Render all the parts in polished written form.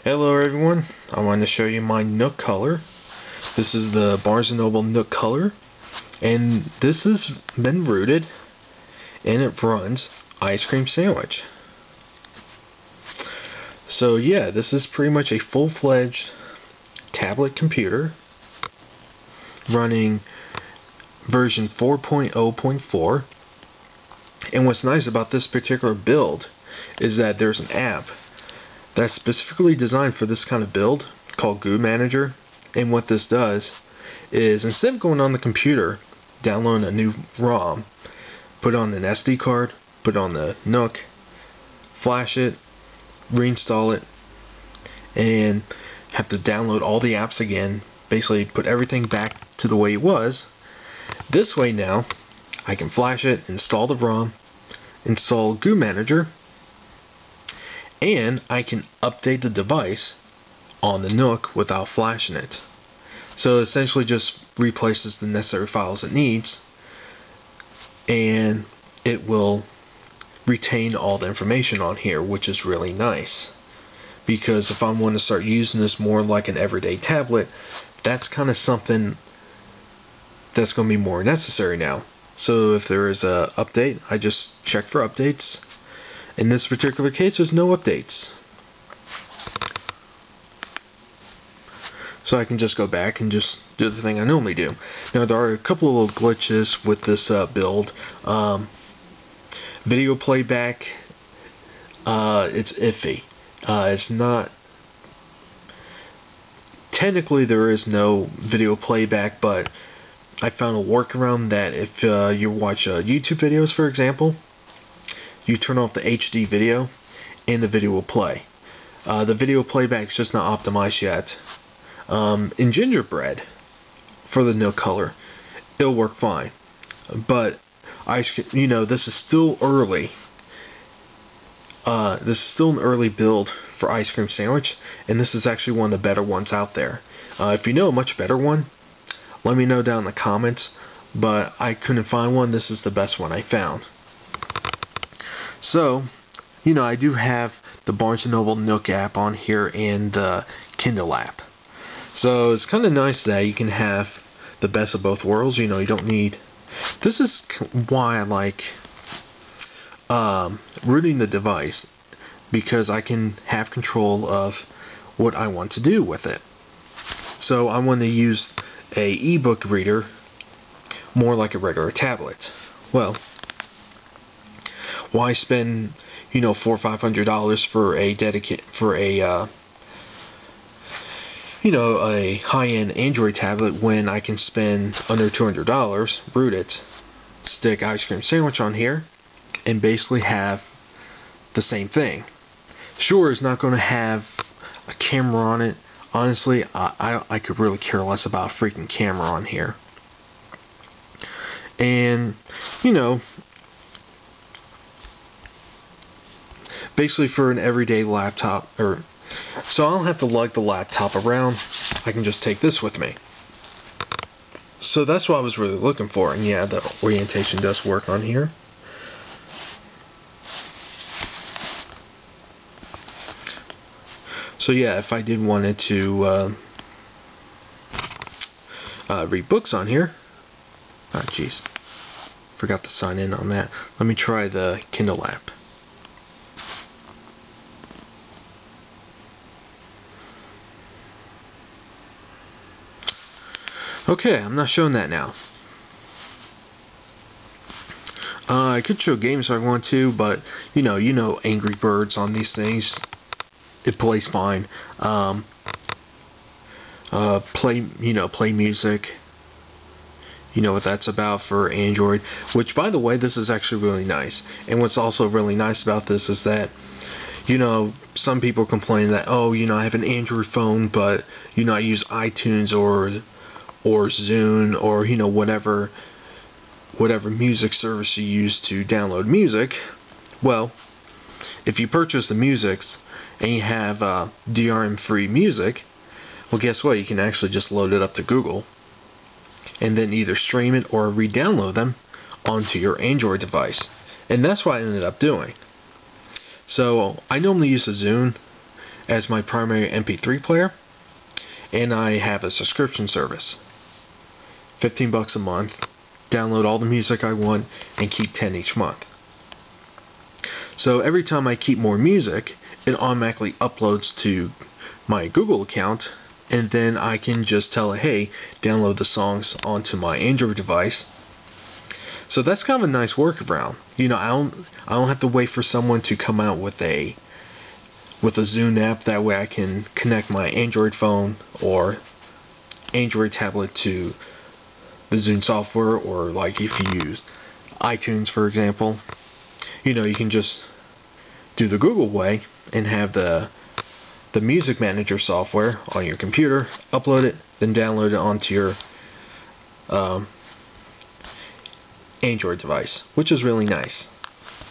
Hello everyone, I wanted to show you my Nook Color. This is the Barnes & Noble Nook Color, and this has been rooted and it runs Ice Cream Sandwich. So yeah, this is pretty much a full-fledged tablet computer running version 4.0.4. And what's nice about this particular build is that there's an app that's specifically designed for this kind of build called Goo Manager. And what this does is, instead of going on the computer, downloading a new ROM, put on an SD card, put on the Nook, flash it, reinstall it, and have to download all the apps again, basically put everything back to the way it was. This way now, I can flash it, install the ROM, install Goo Manager, and I can update the device on the Nook without flashing it. So it essentially just replaces the necessary files it needs, and it will retain all the information on here, which is really nice. Because if I want to start using this more like an everyday tablet, that's kind of something that's going to be more necessary now. So if there is a update, I just check for updates. In this particular case, there's no updates. So I can just go back and just do the thing I normally do. Now there are a couple of little glitches with this build. Video playback, it's iffy. It's not... Technically there is no video playback, but I found a workaround that if you watch YouTube videos, for example, you turn off the HD video and the video will play. The video playback is just not optimized yet. In Gingerbread, for the Nook Color, it'll work fine. But this is still early. This is still an early build for Ice Cream Sandwich, and this is actually one of the better ones out there. If you know a much better one, let me know down in the comments, but I couldn't find one. This is the best one I found. So, I do have the Barnes & Noble Nook app on here and the Kindle app. So it's kind of nice that you can have the best of both worlds. You don't need... This is why I like rooting the device, because I can have control of what I want to do with it. So I want to use a ebook reader more like a regular tablet. Well, why spend $400 or $500 for a high-end Android tablet when I can spend under $200, root it, stick Ice Cream Sandwich on here, and basically have the same thing. Sure, it's not going to have a camera on it. Honestly, I could really care less about a freaking camera on here. And, basically for an everyday laptop, so I don't have to lug the laptop around. I can just take this with me. So that's what I was really looking for. And yeah, the orientation does work on here. So yeah, if I did wanted to read books on here. Oh jeez, forgot to sign in on that. Let me try the Kindle app. Okay, I'm not showing that now. I could show games if I want to, but Angry Birds on these things, it plays fine. Play music. You know what that's about for Android. Which, by the way, this is actually really nice. And what's also really nice about this is that, some people complain that, I have an Android phone, but I use iTunes or Zune or whatever music service you use to download music. Well, if you purchase the musics and you have DRM free music, well, guess what? You can actually just load it up to Google and then either stream it or re-download them onto your Android device. And that's what I ended up doing. So I normally use a Zune, as my primary MP3 player, and I have a subscription service. $15 a month, download all the music I want, and keep 10 each month. So every time I keep more music, it automatically uploads to my Google account, and then I can just tell it, hey, download the songs onto my Android device. So that's kind of a nice workaround. You know, I don't have to wait for someone to come out with a Zune app. That way I can connect my Android phone or Android tablet to the Zune software, or like if you use iTunes, for example, you know, you can just do the Google way and have the music manager software on your computer, upload it, then download it onto your Android device, which is really nice,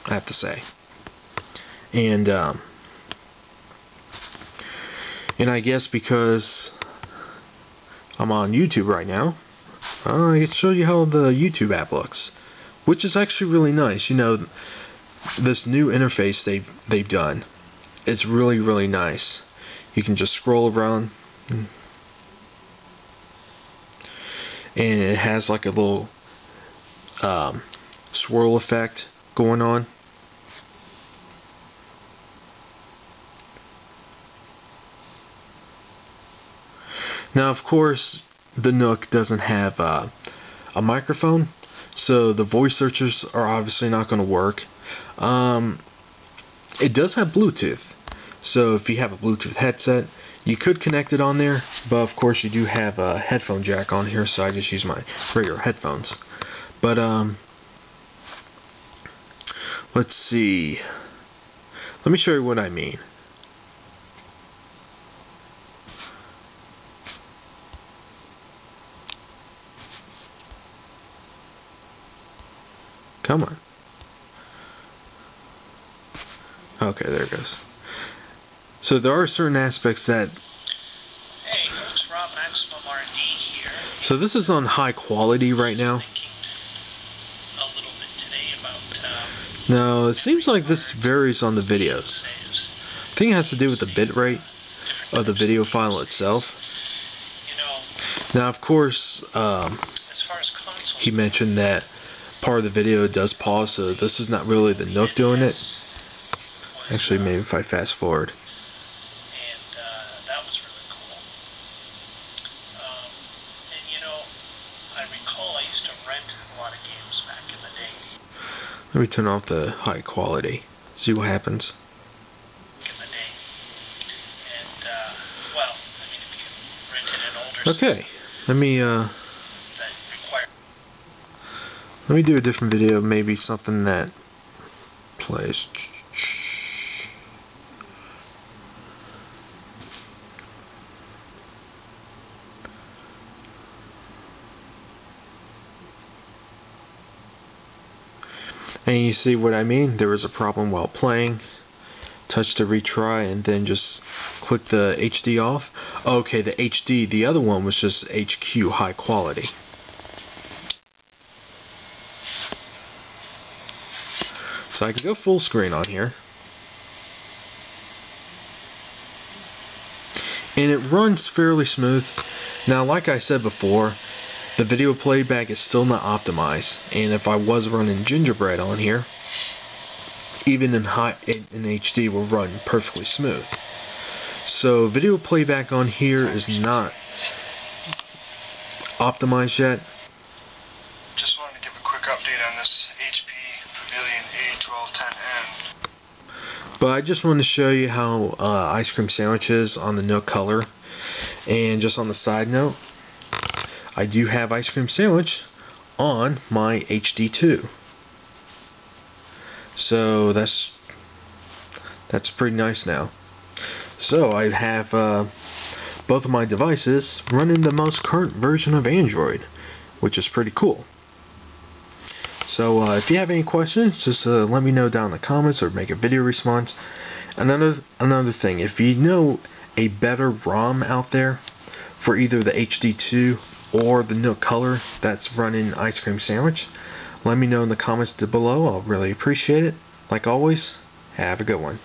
I have to say. And I guess because I'm on YouTube right now, I can show you how the YouTube app looks, which is actually really nice. You know, this new interface they've done, it's really nice. You can just scroll around, and it has like a little swirl effect going on. Now, of course, the Nook doesn't have a microphone, so the voice searchers are obviously not going to work. It does have Bluetooth, so if you have a Bluetooth headset, you could connect it on there, but of course you do have a headphone jack on here, so I just use my regular headphones. But let's see. Let me show you what I mean. Come on. Okay, there it goes. So there are certain aspects that... Hey folks, Rob Maximum RD here. So this is on high quality right now. A little bit today about, no, it seems like this varies on the videos. I think it has to do with the bit rate of the video file itself. Now, of course, he mentioned that part of the video does pause, so this is not really the Nook doing it. Actually, maybe if I fast forward. And that was really cool. And you know, I recall I used to rent a lot of games back in the day. Let me turn off the high quality. See what happens. In the day. And well, I mean, if you rented an older okay, let me that required. let me do a different video, maybe something that plays. And you see what I mean? There was a problem while playing. Touch to retry and then just click the HD off. Okay, the HD, the other one was just HQ, high quality. So I can go full screen on here. And it runs fairly smooth. Now, like I said before, the video playback is still not optimized, and if I was running Gingerbread on here, even in HD will run perfectly smooth. So video playback on here is not optimized yet. Just wanted to give a quick update on this HP Pavilion A1210N. But I just want to show you how ice cream sandwich is on the Nook Color. And just on the side note, I do have ice cream sandwich on my HD2. So that's pretty nice now. So I have both of my devices running the most current version of Android, which is pretty cool. So if you have any questions, just let me know down in the comments or make a video response. Another thing, if you know a better ROM out there for either the HD2 or the Nook Color that's running ice cream sandwich, let me know in the comments below. I'll really appreciate it. Like always, have a good one.